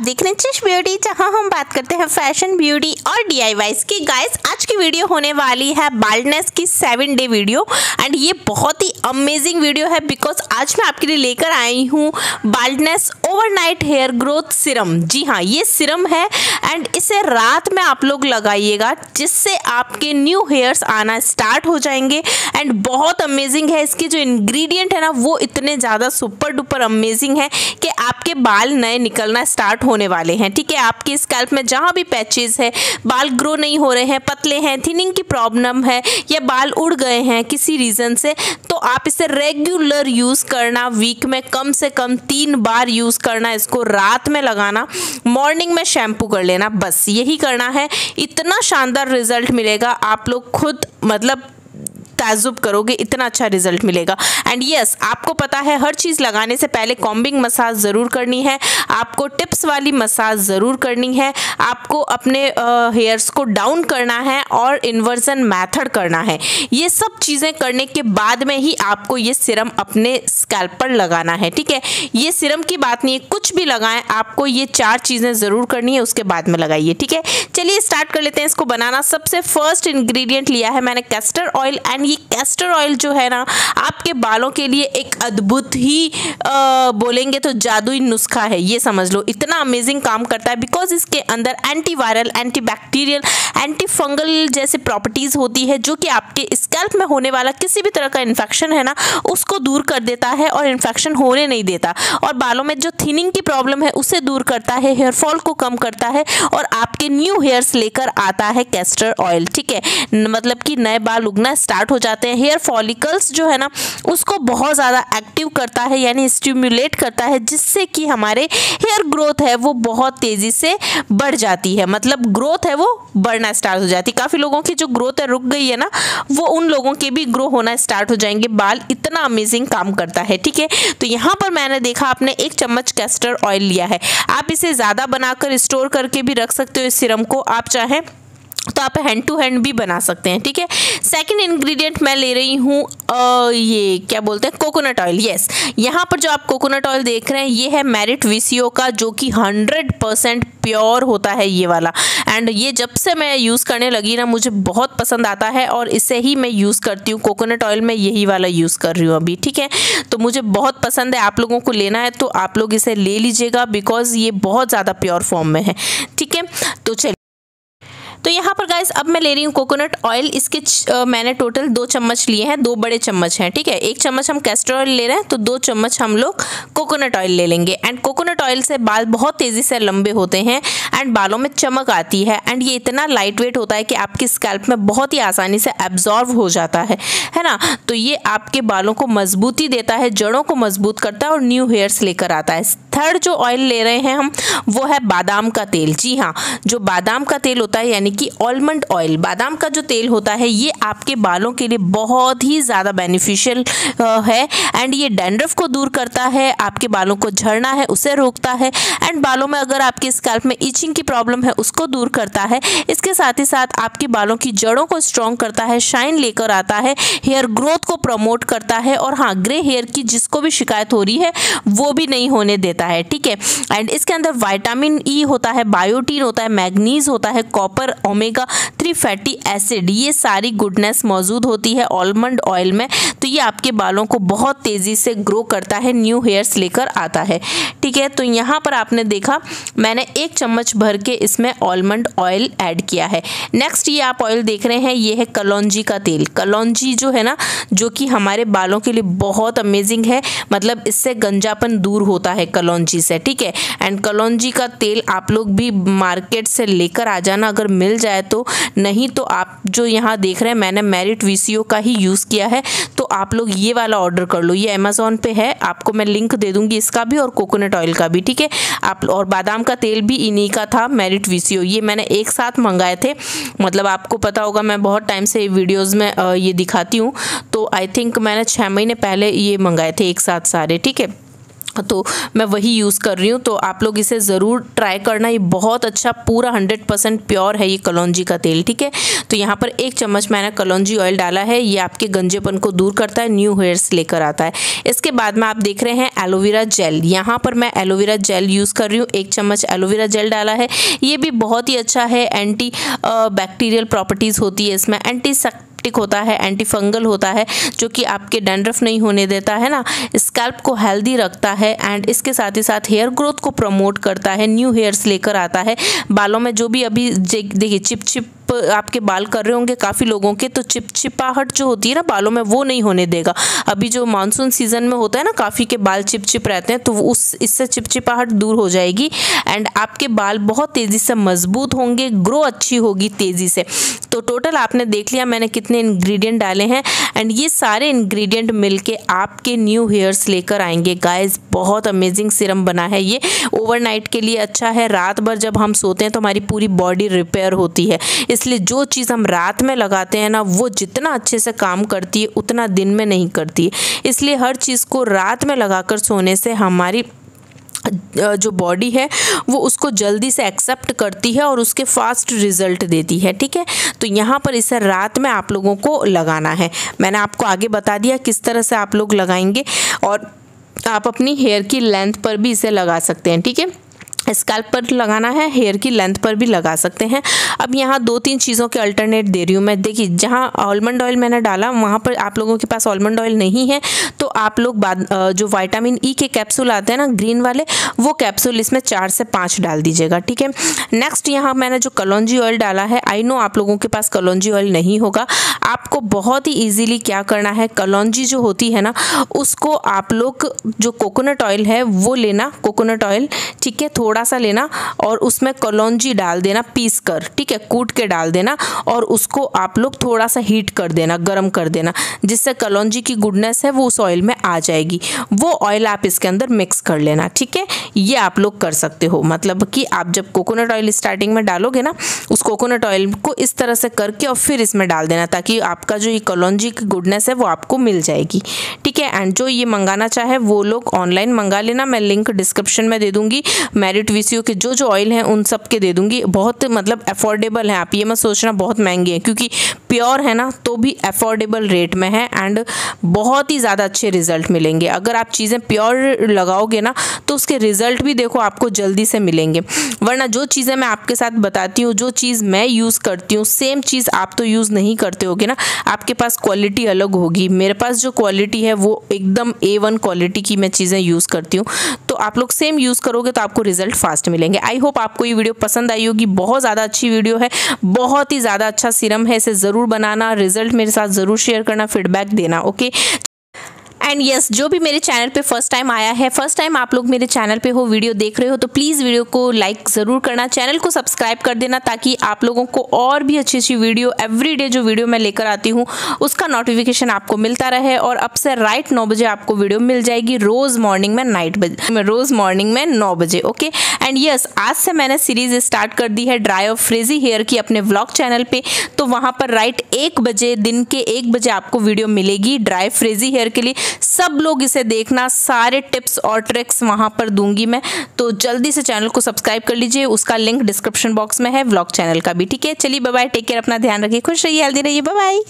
देख रहे हैं चिश ब्यूटी, जहां हम बात करते हैं फैशन, ब्यूटी और DIYs की। गाइस आज की वीडियो होने वाली है बाल्डनेस की 7 डे वीडियो एंड ये बहुत ही अमेजिंग वीडियो है बिकॉज आज मैं आपके लिए लेकर आई हूँ baldness overnight hair growth serum. जी हाँ, ये सिरम है एंड इसे रात में आप लोग लगाइएगा जिससे आपके न्यू हेयर्स आना स्टार्ट हो जाएंगे एंड बहुत अमेजिंग है। इसके जो इंग्रेडिएंट है ना वो इतने ज़्यादा सुपर डुपर अमेजिंग है कि आपके बाल नए निकलना स्टार्ट होने वाले हैं। ठीक है, आपके स्कैल्प में जहाँ भी पैचेस है, बाल ग्रो नहीं हो रहे हैं, पतले हैं, थिनिंग की प्रॉब्लम है या बाल उड़ गए हैं किसी रीज़न से, तो आप इसे रेगुलर यूज़ करना। वीक में कम से कम 3 बार यूज़ करना, इसको रात में लगाना, मॉर्निंग में शैम्पू कर लेना, बस यही करना है। इतना शानदार रिजल्ट मिलेगा, आप लोग खुद मतलब ताजुब करोगे, इतना अच्छा रिजल्ट मिलेगा। एंड यस, आपको पता है हर चीज़ लगाने से पहले कॉम्बिंग मसाज ज़रूर करनी है, आपको टिप्स वाली मसाज ज़रूर करनी है, आपको अपने हेयर्स को डाउन करना है और इन्वर्जन मेथड करना है। ये सब चीज़ें करने के बाद में ही आपको ये सिरम अपने स्कैल्प पर लगाना है। ठीक है, ये सिरम की बात नहीं है, कुछ भी लगाएं, आपको ये 4 चीज़ें ज़रूर करनी है, उसके बाद में लगाइए। ठीक है, चलिए स्टार्ट कर लेते हैं इसको बनाना। सबसे फर्स्ट इंग्रेडिएंट लिया है मैंने कैस्टर ऑयल एंड ये कैस्टर ऑयल जो है ना आपके बालों के लिए एक अद्भुत ही बोलेंगे तो जादुई नुस्खा है, ये समझ लो। इतना अमेजिंग काम करता है बिकॉज इसके अंदर एंटीवायरल, एंटीबैक्टीरियल, एंटी फंगल जैसे प्रॉपर्टीज़ होती है जो कि आपके स्कैल्प में होने वाला किसी भी तरह का इन्फेक्शन है ना उसको दूर कर देता है और इन्फेक्शन होने नहीं देता, और बालों में जो थिनिंग की प्रॉब्लम है उसे दूर करता है, हेयर फॉल को कम करता है और आपके न्यू हेयर्स लेकर आता है कैस्टर ऑयल। ठीक है, मतलब कि नए बाल उगना स्टार्ट हो जाते हैं। हेयर फॉलिकल्स जो है ना उसको बहुत ज़्यादा एक्टिव करता है, यानी स्टिमुलेट करता है, जिससे कि हमारे हेयर ग्रोथ है वो बहुत तेज़ी से बढ़ जाती है, मतलब ग्रोथ है वो बढ़ना स्टार्ट हो जाती है। काफ़ी लोगों की जो ग्रोथ है रुक गई है ना, वो उन लोगों के भी ग्रो होना स्टार्ट हो जाएंगे बाल। इतना अमेजिंग काम करता है। ठीक है, तो यहाँ पर मैंने देखा आपने 1 चम्मच कैस्टर ऑयल लिया है। आप इसे ज़्यादा बनाकर स्टोर करके भी रख सकते हो इस सिरम को, आप चाहें तो आप हैंड टू हैंड भी बना सकते हैं। ठीक है, सेकंड इंग्रेडिएंट मैं ले रही हूँ ये क्या बोलते हैं, कोकोनट ऑयल। यस, यहाँ पर जो आप कोकोनट ऑयल देख रहे हैं ये है मेरिट VCO का, जो कि 100% प्योर होता है ये वाला। एंड ये जब से मैं यूज़ करने लगी ना मुझे बहुत पसंद आता है और इसे ही मैं यूज़ करती हूँ। कोकोनट ऑयल मैं यही वाला यूज़ कर रही हूँ अभी। ठीक है, तो मुझे बहुत पसंद है। आप लोगों को लेना है तो आप लोग इसे ले लीजिएगा बिकॉज ये बहुत ज़्यादा प्योर फॉर्म में है। ठीक है, तो चलिए, तो यहाँ पर गाइस अब मैं ले रही हूँ कोकोनट ऑयल। इसके मैंने टोटल 2 चम्मच लिए हैं, 2 बड़े चम्मच हैं। ठीक है, 1 चम्मच हम कैस्टर ऑयल ले रहे हैं तो 2 चम्मच हम लोग कोकोनट ऑयल ले लेंगे। एंड कोकोनट ऑयल से बाल बहुत तेज़ी से लंबे होते हैं एंड बालों में चमक आती है एंड ये इतना लाइट वेट होता है कि आपके स्कैल्प में बहुत ही आसानी से एब्जॉर्व हो जाता है ना। तो ये आपके बालों को मजबूती देता है, जड़ों को मजबूत करता है और न्यू हेयर्स लेकर आता है। थर्ड जो ऑयल ले रहे हैं हम वो है बादाम का तेल। जी हाँ, जो बादाम का तेल होता है यानी कि आलमंड ऑयल, बादाम का जो तेल होता है ये आपके बालों के लिए बहुत ही ज़्यादा बेनिफिशियल है एंड ये डैंड्रफ को दूर करता है, आपके बालों को झड़ना है उसे रोकता है एंड बालों में अगर आपके स्कैल्प में इचिंग की प्रॉब्लम है उसको दूर करता है। इसके साथ ही साथ आपके बालों की जड़ों को स्ट्रॉन्ग करता है, शाइन लेकर आता है, हेयर ग्रोथ को प्रमोट करता है और हाँ, ग्रे हेयर की जिसको भी शिकायत हो रही है वो भी नहीं होने देता है। ठीक है, एंड इसके अंदर विटामिन E होता है, बायोटीन होता है, मैग्नीज होता है, कॉपर, ओमेगा 3 फैटी एसिड, ये सारी गुडनेस मौजूद होती है आलमंड ऑयल में। तो ये आपके बालों को बहुत तेज़ी से ग्रो करता है, न्यू हेयर्स लेकर आता है। ठीक है, तो यहाँ पर आपने देखा मैंने 1 चम्मच भर के इसमें आलमंड ऑयल ऐड किया है। नेक्स्ट ये आप ऑयल देख रहे हैं ये है कलौंजी का तेल। कलौंजी जो है ना जो कि हमारे बालों के लिए बहुत अमेजिंग है, मतलब इससे गंजापन दूर होता है कलौंजी से। ठीक है, एंड कलौंजी का तेल आप लोग भी मार्केट से लेकर आ जाना अगर मिल जाए तो, नहीं तो आप जो यहाँ देख रहे हैं मैंने मेरिट VCO का ही यूज़ किया है, तो आप लोग ये वाला ऑर्डर कर लो। ये अमेज़ॉन पे है, आपको मैं लिंक दे दूँगी इसका भी और कोकोनट ऑयल का भी। ठीक है, आप और बादाम का तेल भी इन्हीं का था, मेरिट VCO। ये मैंने एक साथ मंगाए थे, मतलब आपको पता होगा मैं बहुत टाइम से वीडियोज़ में ये दिखाती हूँ, तो आई थिंक मैंने 6 महीने पहले ये मंगाए थे एक साथ सारे। ठीक है, तो मैं वही यूज़ कर रही हूँ। तो आप लोग इसे ज़रूर ट्राई करना, ये बहुत अच्छा पूरा 100% प्योर है ये कलौंजी का तेल, ठीक है। तो यहाँ पर 1 चम्मच मैंने कलौंजी ऑयल डाला है, ये आपके गंजेपन को दूर करता है, न्यू हेयर्स लेकर आता है। इसके बाद में आप देख रहे हैं एलोवेरा जेल, यहाँ पर मैं एलोवेरा जेल यूज़ कर रही हूँ, 1 चम्मच एलोवेरा जेल डाला है। ये भी बहुत ही अच्छा है, एंटी बैक्टीरियल प्रॉपर्टीज़ होती है इसमें, एंटीसेप्टिक होता है, एंटी फंगल होता है, जो कि आपके डैंड्रफ नहीं होने देता है ना, स्कैल्प को हेल्दी रखता है एंड इसके साथ ही साथ हेयर ग्रोथ को प्रमोट करता है, न्यू हेयर्स लेकर आता है। बालों में जो भी अभी देखिए चिप आपके बाल कर रहे होंगे काफ़ी लोगों के, तो चिपचिपाहट जो होती है ना बालों में वो नहीं होने देगा। अभी जो मानसून सीजन में होता है ना, काफ़ी के बाल चिपचिप रहते हैं, तो इससे चिपचिपाहट दूर हो जाएगी एंड आपके बाल बहुत तेज़ी से मजबूत होंगे, ग्रो अच्छी होगी तेज़ी से। तो टोटल आपने देख लिया मैंने कितने इंग्रेडिएंट डाले हैं एंड ये सारे इंग्रेडिएंट मिलके आपके न्यू हेयर्स लेकर आएंगे गाइस। बहुत अमेजिंग सीरम बना है ये, ओवरनाइट के लिए अच्छा है। रात भर जब हम सोते हैं तो हमारी पूरी बॉडी रिपेयर होती है, इसलिए जो चीज़ हम रात में लगाते हैं ना वो जितना अच्छे से काम करती है उतना दिन में नहीं करती है। इसलिए हर चीज़ को रात में लगाकर सोने से हमारी जो बॉडी है वो उसको जल्दी से एक्सेप्ट करती है और उसके फास्ट रिजल्ट देती है, ठीक है। तो यहाँ पर इसे रात में आप लोगों को लगाना है, मैंने आपको आगे बता दिया किस तरह से आप लोग लगाएंगे, और आप अपनी हेयर की लेंथ पर भी इसे लगा सकते हैं, ठीक है। स्कैल्प पर लगाना है, हेयर की लेंथ पर भी लगा सकते हैं। अब यहाँ 2-3 चीज़ों के अल्टरनेट दे रही हूँ मैं। देखिए जहाँ आलमंड ऑयल मैंने डाला वहाँ पर आप लोगों के पास आलमंड ऑयल नहीं है तो आप लोग जो विटामिन ई के कैप्सूल आते हैं ना ग्रीन वाले, वो कैप्सूल इसमें 4 से 5 डाल दीजिएगा, ठीक है। नेक्स्ट यहाँ मैंने जो कलौंजी ऑयल डाला है, आई नो आप लोगों के पास कलौंजी ऑयल नहीं होगा, आपको बहुत ही ईजिली क्या करना है, कलौंजी जो होती है ना उसको आप लोग जो कोकोनट ऑयल है वो लेना, कोकोनट ऑयल, ठीक है, थोड़ा सा लेना और उसमें कलौंजी डाल देना पीस कर, ठीक है, कूट के डाल देना और उसको आप लोग थोड़ा सा हीट कर देना, गरम कर देना, जिससे कलौंजी की गुडनेस है वो उस ऑयल में आ जाएगी। वो ऑयल आप इसके अंदर मिक्स कर लेना, ठीक है। ये आप लोग कर सकते हो, मतलब कि आप जब कोकोनट ऑयल स्टार्टिंग में डालोगे ना, उस कोकोनट ऑयल को इस तरह से करके और फिर इसमें डाल देना, ताकि आपका जो ये कलौंजी की गुडनेस है वो आपको मिल जाएगी, ठीक है। एंड जो ये मंगाना चाहे वो लोग ऑनलाइन मंगा लेना, मैं लिंक डिस्क्रिप्शन में दे दूंगी। मेरिट वीसीओ के जो ऑयल हैं उन सब के दे दूंगी, बहुत मतलब अफोर्डेबल है, आप ये मत सोचना बहुत महंगे हैं, क्योंकि प्योर है ना तो भी अफोर्डेबल रेट में है एंड बहुत ही ज़्यादा अच्छे रिजल्ट मिलेंगे। अगर आप चीज़ें प्योर लगाओगे ना तो उसके रिजल्ट भी देखो आपको जल्दी से मिलेंगे, वरना जो चीज़ें मैं आपके साथ बताती हूँ, जो चीज़ मैं यूज़ करती हूँ सेम चीज़ आप तो यूज़ नहीं करते होगे ना, आपके पास क्वालिटी अलग होगी। मेरे पास जो क्वालिटी है वो एकदम A1 क्वालिटी की मैं चीज़ें यूज़ करती हूँ, तो आप लोग सेम यूज़ करोगे तो आपको रिजल्ट फास्ट मिलेंगे। आई होप आपको ये वीडियो पसंद आई होगी, बहुत ज़्यादा अच्छी वीडियो है, बहुत ही ज़्यादा अच्छा सीरम है, इसे ज़रूर बनाना, रिजल्ट मेरे साथ ज़रूर शेयर करना, फीडबैक देना, ओके। एंड यस, जो भी मेरे चैनल पे फर्स्ट टाइम आया है, फर्स्ट टाइम आप लोग मेरे चैनल पे हो, वीडियो देख रहे हो, तो प्लीज़ वीडियो को लाइक ज़रूर करना, चैनल को सब्सक्राइब कर देना, ताकि आप लोगों को और भी अच्छी अच्छी वीडियो एवरीडे जो वीडियो मैं लेकर आती हूँ उसका नोटिफिकेशन आपको मिलता रहे। और अब से राइट 9 बजे आपको वीडियो मिल जाएगी, रोज़ मॉर्निंग में 9 बजे, ओके। एंड यस, आज से मैंने सीरीज़ स्टार्ट कर दी है ड्राई और फ्रिजी हेयर की अपने व्लॉग चैनल पे, तो वहाँ पर राइट 1 बजे, दिन के 1 बजे आपको वीडियो मिलेगी ड्राई फ्रिजी हेयर के लिए। सब लोग इसे देखना, सारे टिप्स और ट्रिक्स वहाँ पर दूंगी मैं, तो जल्दी से चैनल को सब्सक्राइब कर लीजिए, उसका लिंक डिस्क्रिप्शन बॉक्स में है, व्लॉग चैनल का भी, ठीक है। चलिए बाय बाय, टेक केयर, अपना ध्यान रखिए, खुश रहिए, हेल्दी रहिए, बाय बाय।